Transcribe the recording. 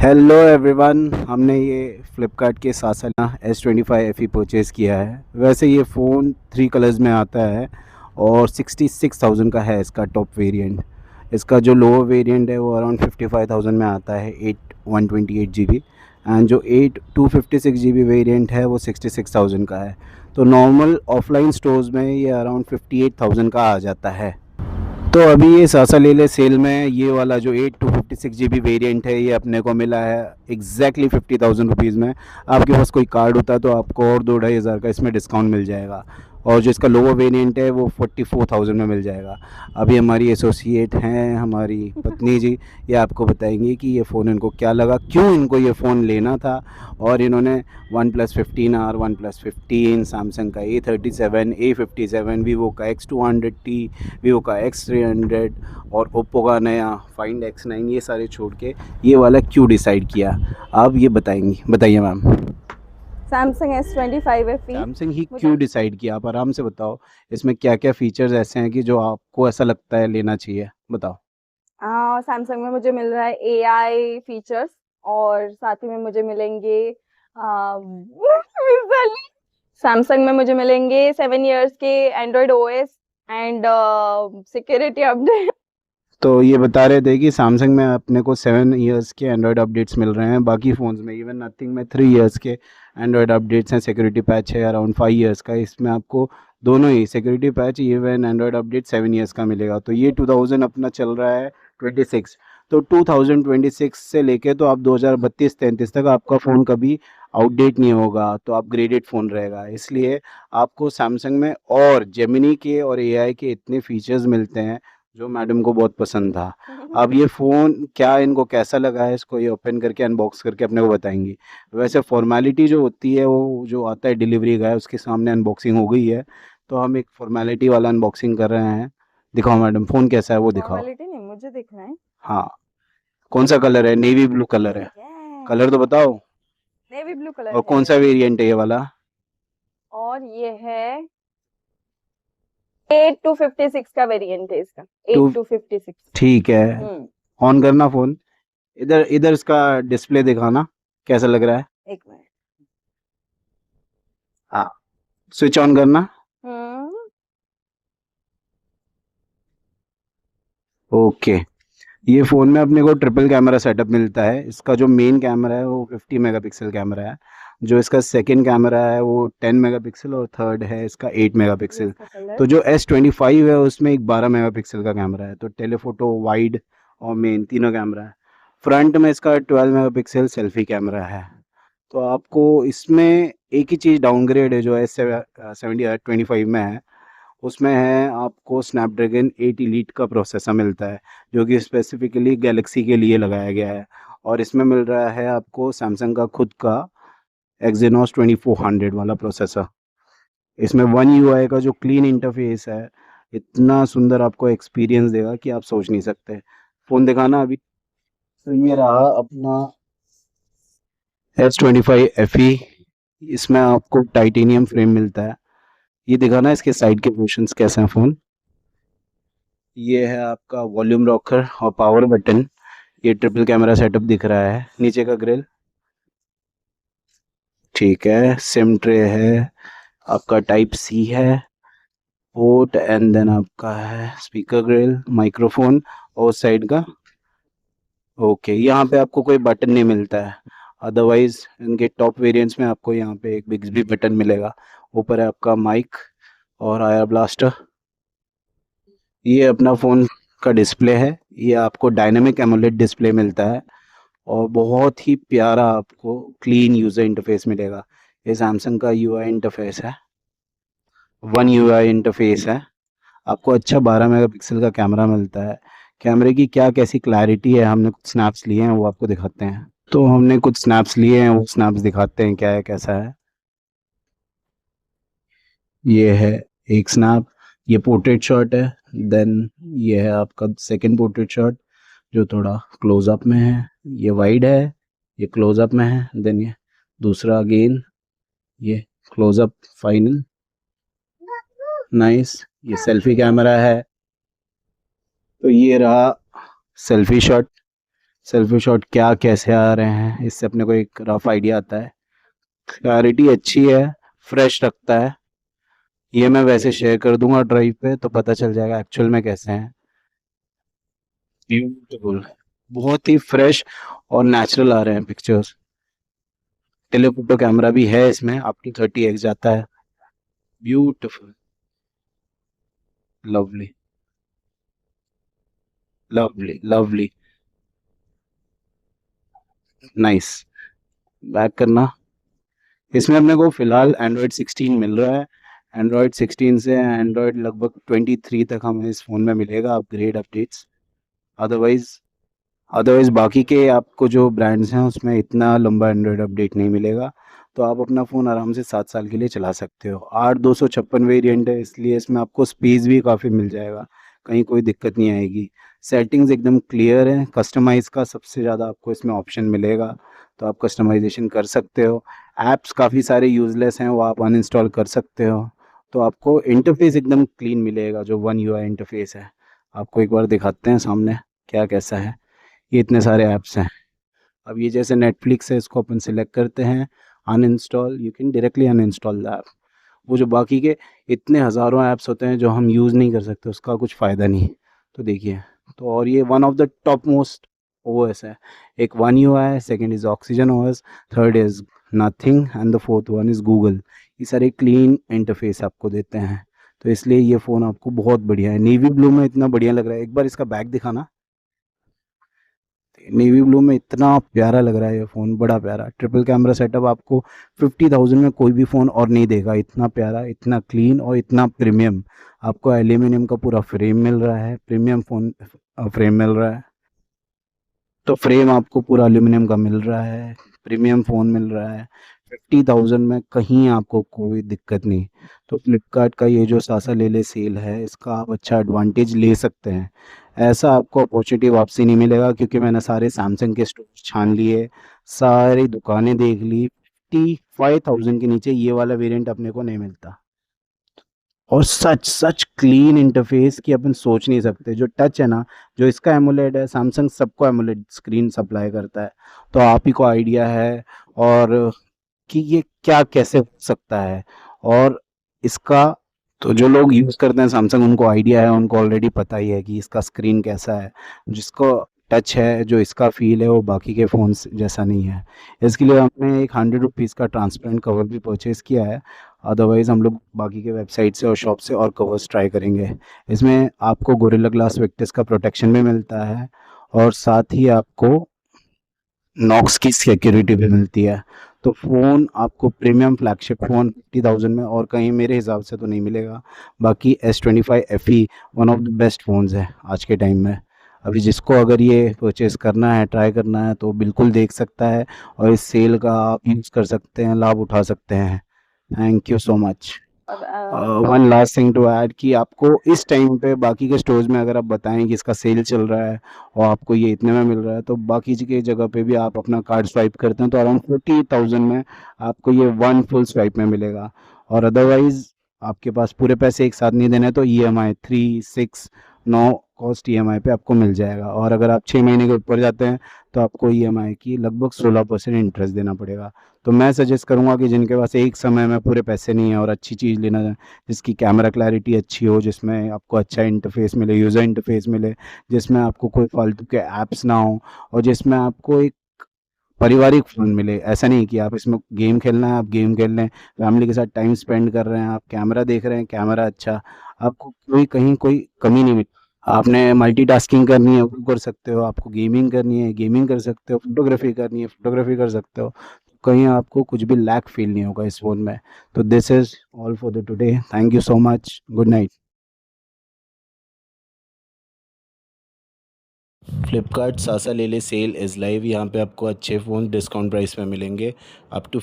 Hello everyone, हमने ये Flipkart के 7 साल S25 FE परचेज़ किया है। वैसे ये फ़ोन 3 कलर्स में आता है और 66,000 का है इसका टॉप वेरिएंट। इसका जो लोअर वेरिएंट है वो अराउंड 55,000 में आता है, 128 GB। एंड जो 256 GB वेरिएंट है वो 66,000 का है। तो नॉर्मल ऑफलाइन स्टोर्स में ये अराउंड 58,000 का आ जाता है। तो अभी ये सासा ले ले सेल में ये वाला जो 8 256 GB वेरिएंट है ये अपने को मिला है एग्जैक्टली 50,000 रुपीज़ में। आपके पास कोई कार्ड होता तो आपको और 2-2.5 हज़ार का इसमें डिस्काउंट मिल जाएगा। और जो इसका लोअर वेरिएंट है वो 44,000 में मिल जाएगा। अभी हमारी एसोसिएट हैं, हमारी पत्नी जी, ये आपको बताएंगी कि ये फ़ोन इनको क्या लगा, क्यों इनको ये फ़ोन लेना था। और इन्होंने OnePlus 15R, OnePlus 15, सैमसंग का A37, A57, वीवो का X200T, वीवो का X300 और ओप्पो का नया फाइंड X9, ये सारे छोड़ के ये वाला क्यों डिसाइड किया, आप ये बताएंगी। बताइए ma'am. Samsung S25 FE Samsung ही मुझे क्यों डिसाइड किया, आप आराम से बताओ। इसमें क्या क्या फीचर्स ऐसे हैं कि जो आपको ऐसा लगता है लेना चाहिए, बताओ। सैमसंग में मुझे मिल रहा है AI फीचर्स और साथ ही में मुझे मिलेंगे सैमसंग में मुझे मिलेंगे 7 इयर्स के Android OS and security update. तो ये बता रहे थे कि सैमसंग में अपने को 7 इयर्स के एंड्रॉयड अपडेट्स मिल रहे हैं, बाकी फ़ोन्स में इवन नथिंग में 3 इयर्स के एंड्रॉयड अपडेट्स हैं। सिक्योरिटी पैच है अराउंड 5 इयर्स का, इसमें आपको दोनों ही security patch even Android update 7 years का मिलेगा। तो ये 2000 अपना चल रहा है 26। तो 2026 से लेके तो आप 2032-33 तक आपका फ़ोन कभी आउटडेट नहीं होगा, तो अपग्रेडेड फ़ोन रहेगा। इसलिए आपको सैमसंग में और जेमिनी के और एआई के इतने फीचर्स मिलते हैं जो मैडम को बहुत पसंद था। अब ये फ़ोन क्या इनको कैसा लगा है, इसको ये ओपन करके अनबॉक्स करके अपने को बताएंगी। वैसे फॉर्मेलिटी जो होती है वो जो आता है डिलीवरी का है, उसके सामने अनबॉक्सिंग हो गई है, तो हम एक फॉर्मेलिटी वाला अनबॉक्सिंग कर रहे हैं। दिखाओ मैडम, फ़ोन कैसा है वो दिखाओ। फॉर्मेलिटी नहीं, मुझे दिखना है। हाँ, कौन सा कलर है? नेवी ब्लू कलर है। कलर तो बताओ। नेवी ब्लू कलर और है कौन सा वेरिएंट है ये वाला? और ये है 8 256 का वेरिएंट है इसका। टू 8 256। ठीक है, हम्म ऑन करना फ़ोन। इधर इधर इसका डिस्प्ले दिखाना कैसा लग रहा है। एक मिनट। हाँ, स्विच ऑन करना। हम्म ओके। ये फ़ोन में अपने को ट्रिपल कैमरा सेटअप मिलता है। इसका जो मेन कैमरा है वो 50 मेगापिक्सल कैमरा है। जो इसका सेकंड कैमरा है वो 10 मेगापिक्सल और थर्ड है इसका 8 ये मेगापिक्सल। इसका कलर। तो जो S25 है उसमें एक 12 मेगापिक्सल का कैमरा है। तो टेलीफोटो, वाइड और मेन तीनों कैमरा है। फ्रंट में इसका 12 मेगापिक्सल सेल्फी कैमरा है। तो आपको इसमें एक ही चीज़ डाउनग्रेड है जो S25 में है। उसमें है आपको स्नैपड्रैगन 8 एलीट का प्रोसेसर मिलता है, जो कि स्पेसिफिकली गैलेक्सी के लिए लगाया गया है। और इसमें मिल रहा है आपको सैमसंग का खुद का एक्जीनोस 2400 वाला प्रोसेसर। इसमें वन यूआई का जो क्लीन इंटरफेस है, इतना सुंदर आपको एक्सपीरियंस देगा कि आप सोच नहीं सकते। फ़ोन दिखाना अभी। तो ये रहा अपना S25 FE। इसमें आपको टाइटेनियम फ्रेम मिलता है। ये दिखाना इसके साइड के पोर्शंस कैसे हैं फ़ोन। ये है आपका वॉल्यूम रॉकर और पावर बटन। ये ट्रिपल कैमरा सेटअप दिख रहा है। नीचे का ग्रिल ठीक है। सिम ट्रे है। आपका टाइप सी है पोर्ट, एंड देन आपका है स्पीकर ग्रिल, माइक्रोफोन और साइड का। ओके, यहाँ पे आपको कोई बटन नहीं मिलता है। अदरवाइज इनके टॉप वेरिएंट्स में आपको यहाँ पे एक बिग्स भी बटन मिलेगा। ऊपर है आपका माइक और आयर ब्लास्टर। ये अपना फ़ोन का डिस्प्ले है। ये आपको डायनामिक एमोलेड डिस्प्ले मिलता है और बहुत ही प्यारा आपको क्लीन यूज़र इंटरफेस मिलेगा। ये सैमसंग का यूआई इंटरफेस है, वन यूआई इंटरफेस है। आपको अच्छा 12 मेगापिक्सल का कैमरा मिलता है। कैमरे की क्या कैसी क्लैरिटी है, हमने कुछ स्नैप्स लिए हैं वो आपको दिखाते हैं। तो हमने कुछ स्नैप्स लिए हैं, वो स्नैप्स दिखाते हैं क्या है कैसा है। ये है एक स्नैप, ये पोर्ट्रेट शॉट है। देन ये है आपका सेकंड पोर्ट्रेट शॉट जो थोड़ा क्लोजअप में है। ये वाइड है, ये क्लोजअप में है। देन ये दूसरा अगेन, ये क्लोजअप फाइनल। नाइस। ये सेल्फी कैमरा है। तो ये रहा सेल्फी शॉट। सेल्फी शॉट क्या कैसे आ रहे हैं, इससे अपने को एक रफ आइडिया आता है। क्लैरिटी अच्छी है, फ्रेश रखता है। ये मैं वैसे शेयर कर दूंगा ड्राइव पे तो पता चल जाएगा एक्चुअल में कैसे हैं। ब्यूटीफुल, बहुत ही फ्रेश और नेचुरल आ रहे हैं पिक्चर्स। टेलीफोटो कैमरा भी है इसमें, अप टू 30x जाता है। Beautiful, lovely, lovely lovely, nice. Back करना। इसमें अपने को फिलहाल एंड्रॉयड 16 मिल रहा है। एंड्रॉयड 16 से एंड्रॉयड लगभग 23 तक हमें इस फ़ोन में मिलेगा अपग्रेड अपडेट्स। अदरवाइज अदरवाइज बाकी के आपको जो ब्रांड्स हैं उसमें इतना लंबा एंड्रॉयड अपडेट नहीं मिलेगा। तो आप अपना फ़ोन आराम से 7 साल के लिए चला सकते हो। 8256 वेरिएंट है, इसलिए इसमें आपको स्पेस भी काफ़ी मिल जाएगा, कहीं कोई दिक्कत नहीं आएगी। सेटिंग्स एकदम क्लियर है। कस्टमाइज़ का सबसे ज़्यादा आपको इसमें ऑप्शन मिलेगा, तो आप कस्टमाइजेशन कर सकते हो। ऐप्स काफ़ी सारे यूज़लेस हैं, वो आप अनइंस्टॉल कर सकते हो। तो आपको इंटरफेस एकदम क्लीन मिलेगा, जो वन यूआई इंटरफेस है। आपको एक बार दिखाते हैं सामने क्या कैसा है। ये इतने सारे ऐप्स हैं। अब ये जैसे नेटफ्लिक्स है, इसको अपन सिलेक्ट करते हैं, uninstall, you can directly uninstall the app. वो जो बाकी के इतने हज़ारों ऐप्स होते हैं जो हम यूज़ नहीं कर सकते, उसका कुछ फ़ायदा नहीं। तो देखिए, तो और ये one of the top most OS है। एक वन यूआई है, second is oxygen OS, third is nothing and the fourth one is Google. ये सारे क्लीन इंटरफेस आपको देते हैं, तो इसलिए ये फ़ोन आपको बहुत बढ़िया है। नेवी ब्लू में इतना बढ़िया लग रहा है, एक बार इसका बैक दिखाना। नेवी ब्लू में इतना प्यारा लग रहा है ये फ़ोन, बड़ा प्यारा ट्रिपल कैमरा सेटअप। आपको 50,000 में कोई भी फ़ोन और नहीं देगा, इतना प्यारा, इतना क्लीन और इतना प्रीमियम। आपको एल्यूमिनियम का पूरा फ्रेम मिल रहा है, प्रीमियम फ़ोन फ्रेम मिल रहा है। तो फ्रेम आपको पूरा एल्यूमिनियम का मिल रहा है, प्रीमियम फ़ोन मिल रहा है। 50,000 में कहीं आपको कोई दिक्कत नहीं। तो फ्लिपकार्ट का ये जो सासा ले ले सेल है, इसका आप अच्छा एडवांटेज ले सकते हैं। ऐसा आपको अपॉर्चुनिटी वापसी नहीं मिलेगा, क्योंकि मैंने सारे सैमसंग के स्टोर छान लिए, सारी दुकानें देख ली। 55,000 के नीचे ये वाला वेरिएंट अपने को नहीं मिलता। और सच सच क्लीन इंटरफेस की अपन सोच नहीं सकते। जो टच है ना, जो इसका एमोलेड है, सैमसंग सबको एमोलेड स्क्रीन सप्लाई करता है, तो आप ही को आइडिया है और कि ये क्या कैसे हो सकता है। और इसका, तो जो लोग यूज़ करते हैं सैमसंग, उनको आइडिया है, उनको ऑलरेडी पता ही है कि इसका स्क्रीन कैसा है। जिसको टच है, जो इसका फील है, वो बाकी के फ़ोन्स जैसा नहीं है। इसके लिए हमने एक 100 रुपीज़ का ट्रांसपेरेंट कवर भी परचेज़ किया है। अदरवाइज़ हम लोग बाकी के वेबसाइट से और शॉप से और कवर्स ट्राई करेंगे। इसमें आपको गोरिल्ला ग्लास विक्टस का प्रोटेक्शन भी मिलता है, और साथ ही आपको नॉक्स की सिक्योरिटी भी मिलती है। तो फ़ोन आपको प्रीमियम फ्लैगशिप फ़ोन 50,000 में और कहीं मेरे हिसाब से तो नहीं मिलेगा। बाकी S25 FE one of the best phones है आज के टाइम में। अभी जिसको अगर ये परचेज़ करना है, ट्राई करना है, तो बिल्कुल देख सकता है, और इस सेल का आप यूज़ कर सकते हैं, लाभ उठा सकते हैं। Thank you so much. One last thing to add कि आपको इस टाइम पे बाकी के स्टोर्स में अगर आप बताएं कि इसका सेल चल रहा है और आपको ये इतने में मिल रहा है, तो बाकी की जगह पे भी आप अपना कार्ड स्वाइप करते हैं तो अराउंड 40,000 में आपको ये वन फुल स्वाइप में मिलेगा। और अदरवाइज आपके पास पूरे पैसे एक साथ नहीं देने, तो EMI 3, 6, 9 कॉस्ट EMI पे आपको मिल जाएगा। और अगर आप 6 महीने के ऊपर जाते हैं तो आपको EMI की लगभग 16% इंटरेस्ट देना पड़ेगा। तो मैं सजेस्ट करूंगा कि जिनके पास एक समय में पूरे पैसे नहीं है और अच्छी चीज़ लेना है, जिसकी कैमरा क्लैरिटी अच्छी हो, जिसमें आपको अच्छा इंटरफेस मिले, यूज़र इंटरफेस मिले, जिसमें आपको कोई फालतू के ऐप्स ना हो, और जिसमें आपको एक पारिवारिक फ़ोन मिले। ऐसा नहीं कि आप इसमें गेम खेलना है, आप गेम खेल लें, फैमिली के साथ टाइम स्पेंड कर रहे हैं, आप कैमरा देख रहे हैं, कैमरा अच्छा, आपको कोई कहीं कोई कमी नहीं मिली। आपने मल्टीटास्किंग करनी है वो कर सकते हो, आपको गेमिंग करनी है गेमिंग कर सकते हो, फोटोग्राफी करनी है फोटोग्राफी कर सकते हो। कहीं आपको कुछ भी लैक फील नहीं होगा इस फ़ोन में। तो this is all for the today. Thank you so much. Good night. Flipkart सासा ले ले सेल इज़ लाइव। यहाँ पे आपको अच्छे फ़ोन डिस्काउंट प्राइस में मिलेंगे, अप टू